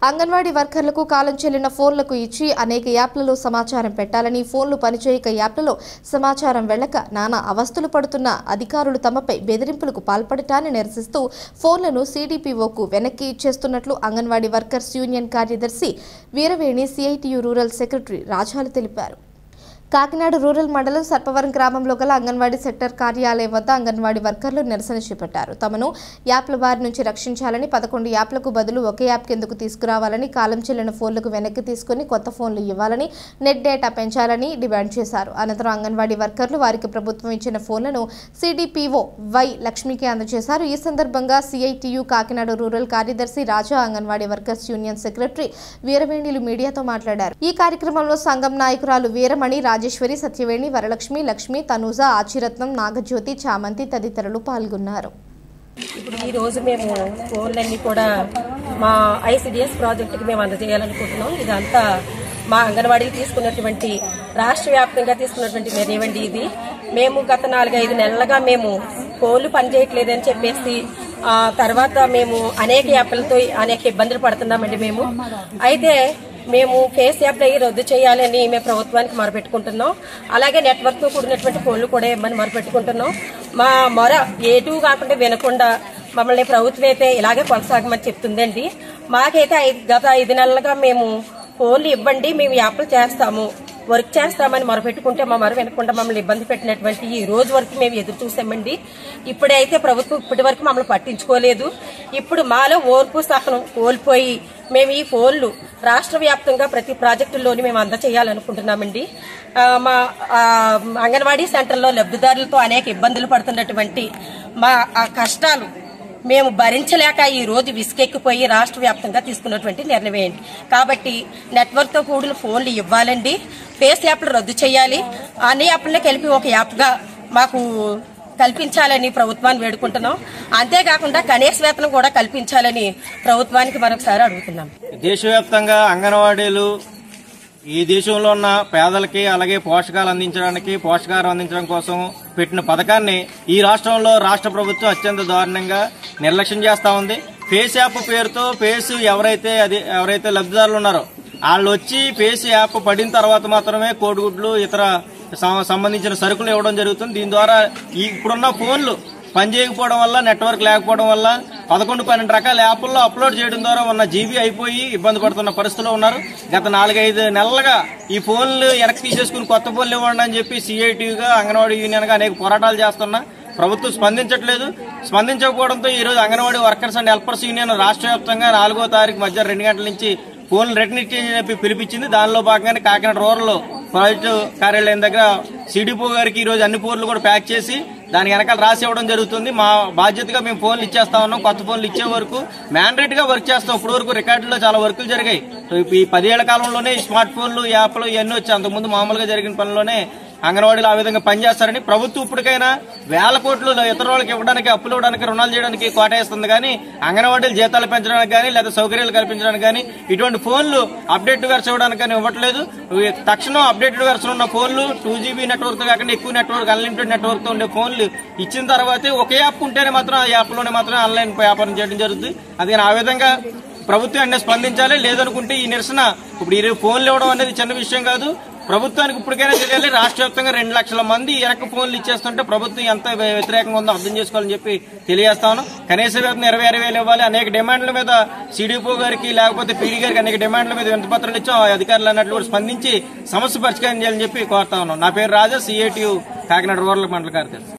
అంగన్వాడీ వర్కర్లకు కాలం చెల్లిన ఫోన్లకు ఇచ్చి అనేక యాప్లలో సమాచారం పెట్టాలని, ఫోన్లు పనిచేయక యాప్లలో సమాచారం వెళ్లక నానా అవస్థలు పడుతున్న అధికారులు తమపై బెదిరింపులకు పాల్పడటాన్ని నిరసిస్తూ ఫోన్లను సిడిపిఓకు వెనక్కి ఇచ్చేస్తున్నట్లు అంగన్వాడీ వర్కర్స్ యూనియన్ కార్యదర్శి వీరవేణి సిఐటియు రూరల్ సెక్రటరీ రాజాలు తెలిపారు. కాకినాడ రూరల్ మండలం సర్పవరం గ్రామంలో గల అంగన్వాడీ సెక్టర్ కార్యాలయం వద్ద అంగన్వాడీ వర్కర్లు నిరసన చేపట్టారు. తమను యాప్ల బారి నుంచి రక్షించాలని, 11 యాప్లకు బదులు ఒకే యాప్ కిందకు తీసుకురావాలని, కాలం చెల్లిన ఫోన్లకు వెనక్కి తీసుకుని కొత్త ఫోన్లు ఇవ్వాలని, నెట్ డేటా పెంచాలని డిమాండ్ చేశారు. అనంతరం అంగన్వాడీ వర్కర్లు వారికి ప్రభుత్వం ఇచ్చిన ఫోన్లను సిడిపిఓ వై లక్ష్మికి అందజేశారు. ఈ సందర్భంగా సిఐటియు కాకినాడ రూరల్ కార్యదర్శి రాజా, అంగన్వాడీ వర్కర్స్ యూనియన్ సెక్రటరీ వీరవేణిలు మీడియాతో మాట్లాడారు. ఈ కార్యక్రమంలో సంఘం నాయకురాలు వీరమణి, రాజేశ్వరి, సత్యవేణి, వరలక్ష్మి, లక్ష్మి, తనూజ, ఆచిరత్నం, నాగజ్యోతి, చామంతి తదితరులు పాల్గొన్నారు. ఇప్పుడు ఈ రోజు మేము ఫోన్లన్నీ కూడా మా ఐసిడిఎస్ ప్రాజెక్టుకి మేము అందజేయాలనుకుంటున్నాం. ఇదంతా మా అంగన్వాడీలు తీసుకున్నటువంటి రాష్ట్ర వ్యాప్తంగా తీసుకున్నటువంటి నిర్ణయం ఇది. మేము గత 4-5 నెలలుగా మేము ఫోన్లు పనిచేయట్లేదని చెప్పేసి తర్వాత మేము అనేక యాప్లతో అనేక ఇబ్బందులు పడుతున్నామండి. మేము ఫేస్ యాప్ రద్దు చేయాలని మేము ప్రభుత్వానికి మొరపెట్టుకుంటున్నాం. అలాగే నెట్వర్క్ తో కూడినటువంటి ఫోన్లు కూడా ఇవ్వమని మొరపెట్టుకుంటున్నాం. మా మొర ఏటూ కాకుండా వినకుండా మమ్మల్ని ప్రభుత్వం అయితే ఇలాగే కొనసాగమని చెప్తుందండి. మాకైతే గత 5 నెలలుగా మేము ఫోన్లు ఇవ్వండి, మేము యాప్లు చేస్తాము, వర్క్ చేస్తామని మొరపెట్టుకుంటే మా మొర వినకుండా మమ్మల్ని ఇబ్బంది పెట్టినటువంటి ఈ రోజు వరకు మేము ఎదురు చూసామండి. ఇప్పుడైతే ప్రభుత్వం ఇప్పటి వరకు మమ్మల్ని పట్టించుకోలేదు. ఇప్పుడు మాలో ఓర్పు సహనం కోల్పోయి మేము ఈ ఫోన్లు రాష్ట్ర వ్యాప్తంగా ప్రతి ప్రాజెక్టుల్లోని మేము అందజేయాలనుకుంటున్నామండి. మా అంగన్వాడీ సెంటర్లో లబ్ధిదారులతో అనేక ఇబ్బందులు పడుతున్నటువంటి మా కష్టాలు మేము భరించలేక ఈ రోజు విసుకెక్కిపోయి రాష్ట్ర వ్యాప్తంగా తీసుకున్నటువంటి నిర్ణయం. కాబట్టి నెట్వర్క్ తో కూడిన ఫోన్లు ఇవ్వాలండి, ఫేస్ యాప్లు రద్దు చేయాలి, అన్ని యాప్లనే కలిపి ఒక యాప్ గా మాకు కల్పించాలని ప్రభుత్వాన్ని వేడుకుంటున్నాం. అంతేకాకుండా కనీస వేతనం కూడా కల్పించాలని ప్రభుత్వానికి మరొకసారి అడుగుతున్నాం. దేశవ్యాప్తంగా అంగన్వాడీలు ఈ దేశంలో ఉన్న పేదలకి అలాగే పోషకాలు అందించడానికి, పోషకాహారం అందించడం కోసం పెట్టిన పథకాన్ని ఈ రాష్ట్రంలో రాష్ట్ర ప్రభుత్వం అత్యంత దారుణంగా నిర్లక్ష్యం చేస్తా ఉంది. ఫేస్ యాప్ పేరుతో ఎవరైతే లబ్ధిదారులు ఉన్నారో వాళ్ళు వచ్చి ఫేస్ యాప్ పడిన తర్వాత మాత్రమే కోడిగుడ్లు ఇతర సంబంధించిన సరుకులు ఇవ్వడం జరుగుతుంది. దీని ద్వారా ఇప్పుడున్న ఫోన్లు పనిచేయకపోవడం వల్ల, నెట్వర్క్ లేకపోవడం వల్ల 11-12 రకాల యాప్ల్లో అప్లోడ్ చేయడం ద్వారా ఉన్న జీబీ అయిపోయి ఇబ్బంది పడుతున్న పరిస్థితిలో ఉన్నారు. గత 4-5 నెలలుగా ఈ ఫోన్లు వెనక్కి తీసేసుకుని కొత్త ఫోన్లు ఇవ్వండి అని చెప్పి సిఐటిగా, అంగన్వాడీ యూనియన్ గా అనేక పోరాటాలు చేస్తున్నా ప్రభుత్వం స్పందించట్లేదు. స్పందించకపోవడంతో ఈ రోజు anganwadi workers and helpers union రాష్ట్ర వ్యాప్తంగా 4వ తారీఖు మధ్య 2 గంటల నుంచి ఫోన్లు రిటర్న్ ఇచ్చేయని చెప్పి పిలిపించింది. దానిలో భాగంగానే కాకినాడ రూరల్ ప్రాజెక్టు కార్యాలయం దగ్గర సిడిపో గారికి ఈ రోజు అన్ని ఫోన్లు కూడా ప్యాక్ చేసి దాని వెనకాల రాసి ఇవ్వడం జరుగుతుంది. మా బాధ్యతగా మేము ఫోన్లు ఇచ్చేస్తా ఉన్నాం. కొత్త ఫోన్లు ఇచ్చే వరకు మ్యాండేట్ గా వర్క్ చేస్తాం. ఇప్పటి వరకు రికార్డులో చాలా వర్కులు జరిగాయి. ఈ 10 ఏళ్ల కాలంలోనే స్మార్ట్ ఫోన్లు, యాప్లు ఇవన్నీ వచ్చి అంతకుముందు మామూలుగా జరిగిన పనిలోనే అంగన్వాడీలు ఆ విధంగా పనిచేస్తారని ప్రభుత్వం ఇప్పటికైనా 1000 కోట్లు ఇతర వాళ్ళకి ఇవ్వడానికి, అప్పులు ఇవ్వడానికి, రుణాలు చేయడానికి కోటేస్తుంది. కానీ అంగన్వాడీలు జీతాలు పెంచడానికి కానీ లేదా సౌకర్యాలు కల్పించడానికి కానీ ఇటువంటి ఫోన్లు అప్డేట్ వెర్షన్ ఇవ్వడానికి కానీ ఇవ్వట్లేదు. తక్షణం అప్డేటెడ్ వెర్షన్ ఉన్న ఫోన్లు 2GB నెట్వర్క్ కాకుండా ఎక్కువ నెట్వర్క్, అన్లిమిటెడ్ నెట్వర్క్ తో ఉండే ఫోన్లు ఇచ్చిన తర్వాతే ఒక యాప్ ఉంటేనే మాత్రం ఆ యాప్ లోనే మాత్రం ఆన్లైన్ వ్యాపారం చేయడం జరుగుతుంది. అది ఆ విధంగా ప్రభుత్వం అన్నీ స్పందించాలి. లేదనుకుంటే ఈ నిరసన ఇప్పుడు ఈ ఫోన్లు ఇవ్వడం అనేది చిన్న విషయం కాదు. ప్రభుత్వానికి ఇప్పటికైనా తెలియాలి. రాష్ట్ర వ్యాప్తంగా 2 లక్షల మంది వెనక్కి ఫోన్లు ఇచ్చేస్తుంటే ప్రభుత్వం ఎంత వ్యతిరేకంగా ఉందో అర్థం చేసుకోవాలని చెప్పి తెలియజేస్తాను. కనీస వేతనం 26,000 ఇవ్వాలి. అనేక డిమాండ్ల మీద సిడిపో గారికి లేకపోతే పీడీ గారికి అనేక డిమాండ్ల మీద వినతి పత్రాలు ఇచ్చాం. అధికారులు అన్నట్లు కూడా స్పందించి సమస్య పరిష్కారం చేయాలని చెప్పి కోరుతా ఉన్నాం. నా పేరు రాజా, సిఐటియు కాకినాడ రూరల్ మండల కార్యదర్శి.